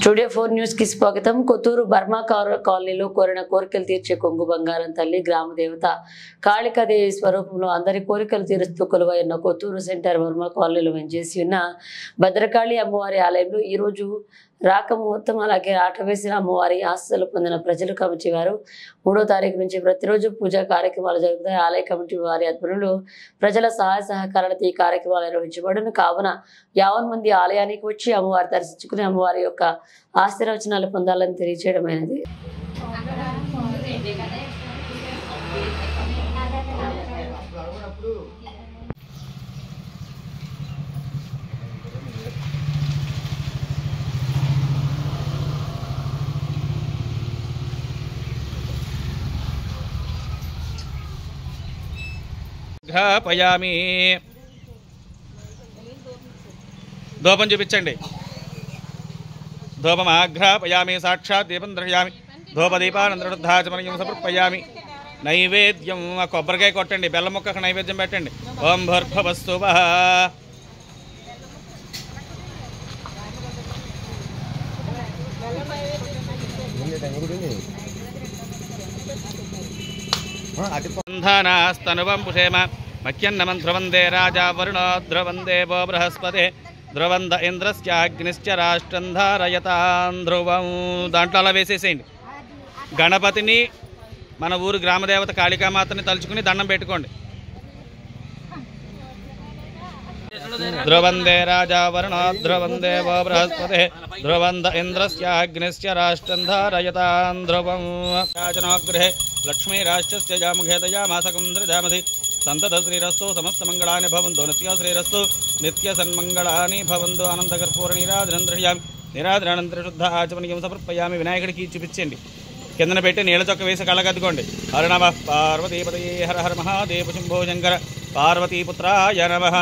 Studio 4 news కి స్వాగతం. Kotturu Burma కాలనీలో కోరిన కోరికలు తీర్చే కొంగు బంగారం తల్లి గ్రామ దేవత కాళికాదేవి స్వరూపంలో అందరి కోరికలు తీరుస్తూ కొలువైన కొత్తూరు సెంటర్ బర్మా కాలనీలో వెంచేసి ఉన్న భద్రకాళి అమ్మవారి ఆలయంలో ఈ రోజు రాక ముహూర్తం అలాగే ఆట వేసిన అమ్మవారి ఆశీస్సులు పొందిన ప్రజలు కమిటీ వారు 3వ తారీఖు నుంచి ప్రతిరోజు పూజా కార్యక్రమాలు జరుగుతాయి. ఆలయ కమిటీ వారి ఆధ్వర్యంలో ప్రజల సహాయ సహకారాలతో ఈ కార్యక్రమాలు నిర్వహించబడును. కావున 50 మంది ఆలయానికి వచ్చి అమ్మవారి దర్శించుకుని అమ్మవారి యొక్క ఆశీర్వచనాలు పొందాలని తెలియజేయడమైనది. పయామి ధూపం చూపించండి. ధూపం ఆఘ్రాపయామి సాక్షాత్ దీపం ద్రహయామి ధూపదీపానందృద్ధాచమనయం సమర్పయామి. నైవేద్యం కొబ్బరికాయ కొట్టండి, బెల్లం ముక్కకు నైవేద్యం పెట్టండి. ఓం భర్భవస్తువః. స్తనువం పుషేమ మఖ్యన్నమం ధ్రువందే రాజా వరుణో ధ్రువం దేవో బృహస్పతే ధ్రువంద ఇంద్రస్యాగ్నిశ్చ రాష్ట్రం ధారయతాం ధ్రువం. దాంట్లో అలా వేసేసేయండి. గణపతిని మన ఊరు గ్రామదేవత కాళికామాతని తలుచుకుని దండం పెట్టుకోండి. ధ్రువందే రాజా వరుణో ధ్రువం దేవో బృహస్పతే ధ్రువంద ఇంద్రస్యాగ్నిశ్చ రాష్ట్రం ధారయతాం ధ్రువం. రాజనోగృహే లక్ష్మీరాష్ట్రస్య జాముఖే దయామాసకం ధృజామసి సంతత శ్రీరస్తు సమస్తమంగళాని భవంతు. నిత్య శ్రీరస్తు నిత్య సన్మంగళాని భవంతు. ఆనందకర్పూర నీరాజనం ద్రహ్యామి నీరాజనానంతర శుద్ధ ఆచమనీయం సమర్పయామి. వినాయకుడికి చూపించండి. కిందన పెట్టి నీళ్ళ చొక్క వేసి కళ్ళకద్దుకోండి. హర నమః పార్వతీపతయే హర హర మహాదేవ శంభో శంకర పార్వతీపుత్రాయ నమః.